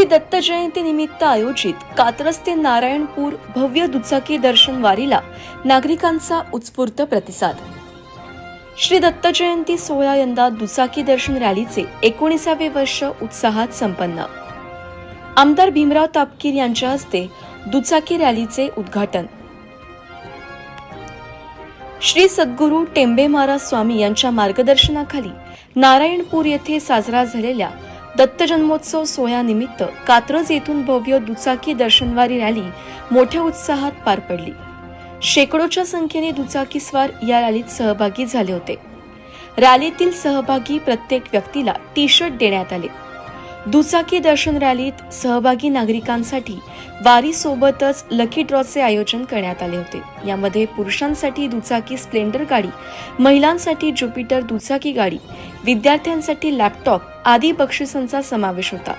श्री दत्त जयंती निमित्त आयोजित कात्रज ते नारायणपूर भव्य दुचाकी दर्शन वारीला नागरिकांचा उत्स्फूर्त प्रतिसाद। श्री दत्त जयंती सोहळा यंदा दुचाकी दर्शन रॅलीचे 19वे वर्ष उत्साहात संपन्न। आमदार भीमराव तापकीर यांच्या हस्ते दुचाकी रॅलीचे उद्घाटन। श्री सद्गुरू टेंबे महाराज स्वामी यांच्या मार्गदर्शनाखाली नारायणपूर येथे साजरा झालेल्या दत्त जन्मोत्सव सोहळ्यानिमित्त कात्रज येथून भव्य दुचाकी दर्शनवारी रॅली मोठ्या उत्साहात पार पडली। शेकडोच्या संख्येने दुचाकीस्वार या रॅलीत सहभागी झाले होते। रॅलीतील सहभागी प्रत्येक व्यक्तीला टी-शर्ट देण्यात आले। दुचाकी दर्शन रॅलीत सहभागी नागरिकांसाठी वारी सोबतच लकी ड्रॉचे आयोजन करण्यात आले होते। यामध्ये पुरुषांसाठी दुचाकी स्प्लेंडर गाडी, महिलांसाठी ज्युपिटर दुचाकी गाडी, विद्यार्थ्यांसाठी लॅपटॉप आदी बक्षिसांचा समावेश होता।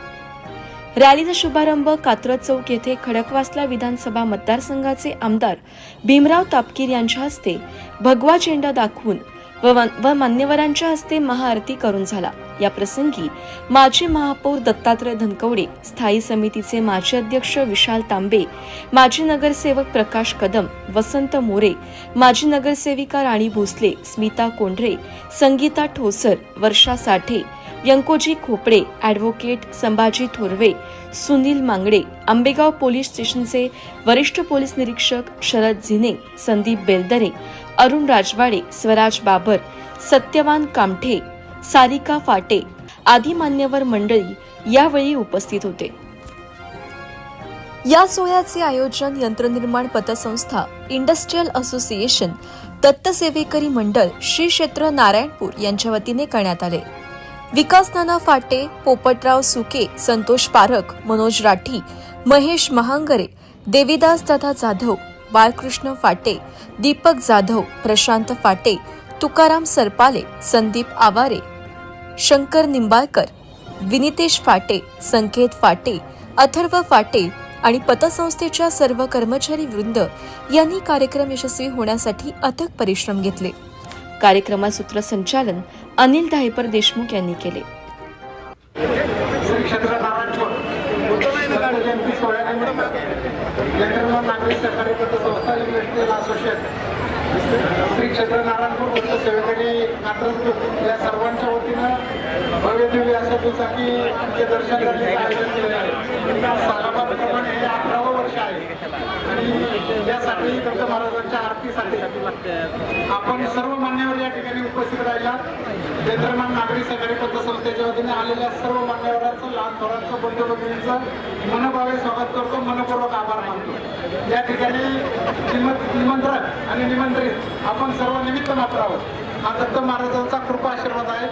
रॅलीचा शुभारंभ कात्रज चौक येथे खडकवासला विधानसभा मतदारसंघाचे आमदार भीमराव तापकीर यांच्या हस्ते भगवा झेंडा दाखवून व मान्यवरांच्या हस्ते महाआरती करून झाला। या प्रसंगी माजी महापौर दत्तात्रय धनकवडे, स्थायी समितीचे माजी अध्यक्ष विशाल तांबे, माजी नगरसेवक प्रकाश कदम, वसंत मोरे, माजी नगरसेविका राणी भोसले, स्मिता कोंढरे, संगीता ठोसर, वर्षा साठे, व्यंकोजी खोपडे, ॲडव्होकेट संभाजी थोरवे, सुनील मांगडे, आंबेगाव पोलीस स्टेशनचे वरिष्ठ पोलीस निरीक्षक शरद झिने, संदीप बेलदरे, अरुण राजवाडे, स्वराज बाबर, सत्यवान कामठे, सारिका फाटे आदी मान्यवर मंडळी यावेळी उपस्थित होते। या सोहळ्याचे आयोजन यंत्रनिर्माण पतसंस्था, इंडस्ट्रियल असोसिएशन, दत्त सेवेकरी मंडळ, श्री क्षेत्र नारायणपूर यांच्या वतीने करण्यात आले। विकास नाना फाटे, पोपटराव सुके, संतोष पारख, मनोज राठी, महेश महांगरे, देवीदास दादा जाधव, बाळकृष्ण फाटे, दीपक जाधव, प्रशांत फाटे, तुकाराम सरपाले, संदीप आवारे, शंकर निंबाळकर, विनितेश फाटे, संकेत फाटे, अथर्व फाटे आणि पतसंस्थेच्या सर्व कर्मचारी वृंद यांनी कार्यक्रम यशस्वी होण्यासाठी अथक परिश्रम घेतले। कार्यक्रमाचे सूत्रसंचालन अनिल धायपर देशमुख यांनी केले। श्री क्षेत्र नारायणपूर दत्त सेवेकरी कात्रज या सर्वांच्या वतीनं भव्य दिव्य असं दुचाकीचे दर्शन करण्याचे आयोजन केले आहे। सालाबादप्रमाणे हे 11वं वर्ष आहे आणि यासाठी दत्त महाराजांच्या आरतीसाठी आपण सर्व मान्यवर या ठिकाणी उपस्थित राहिला। केंद्रमान नागरी सहकारी पतसंस्थेच्या वतीने आलेल्या सर्व मान्यवरांचं, लहान थोरांचं, बंधू भगिनींचं मनभावे स्वागत करतो, मनपूर्वक आभार मानतो। या ठिकाणी निमंत्रक आणि निमंत्रित आपण सर्व निमित्त मात्र आहोत। हा दत्त महाराजांचा कृपा आशीर्वाद आहे।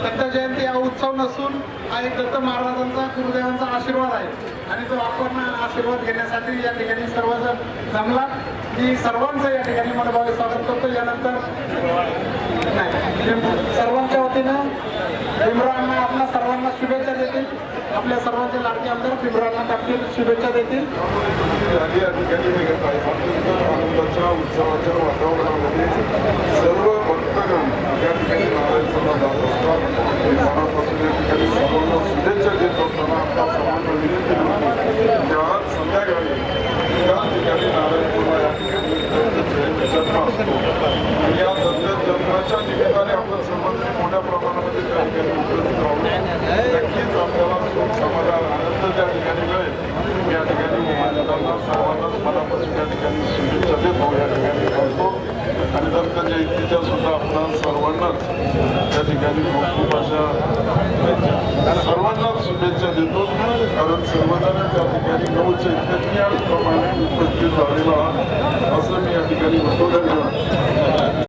दत्त जयंती हा उत्सव नसून हा एक दत्त महाराजांचा, गुरुदेवांचा आशीर्वाद आहे आणि तो आपण आशीर्वाद घेण्यासाठी या ठिकाणी सर्वजण जमला। मी सर्वांचं या ठिकाणी मनभावे स्वागत करतो। यानंतर सर्वांच्या वतीनं भीमरावांना आपल्या सर्वांना शुभेच्छा देतील। आपल्या सर्वांचे लाडके आमदार भीमरावांना तापकीर शुभेच्छा देतील। आनंदाच्या उत्सवाच्या वातावरणामध्ये सर्व भक्तगण या ठिकाणी नारायणपूरला जात असतात। मनापासून या ठिकाणी सर्वांना शुभेच्छा देत असताना आपल्या सर्वांना विनंती की आज संध्याकाळी या ठिकाणी नारायणपूरला या ठिकाणी जन्म असतो आणि या दत्त जन्माच्या निमित्ताने आपण सर्वांनी मोठ्या प्रमाणामध्ये त्या ठिकाणी उपस्थित राहू। नक्कीच आपल्याला सुख, समाधान, आनंद त्या ठिकाणी मिळेल। या ठिकाणी त्यांना सर्वांनाच मनापासून त्या ठिकाणी शुभेच्छा देतो, या ठिकाणी करतो आणि दत्त जयंतीच्या सुद्धा आपण सर्वांनाच त्या ठिकाणी खूप अशा सर्वांनाच शुभेच्छा देतो। कारण सर्वजण त्या ठिकाणी नऊ चैतन्याप्रमाणे उपस्थित झालेला असं मी या ठिकाणी म्हणतो। धन्यवाद।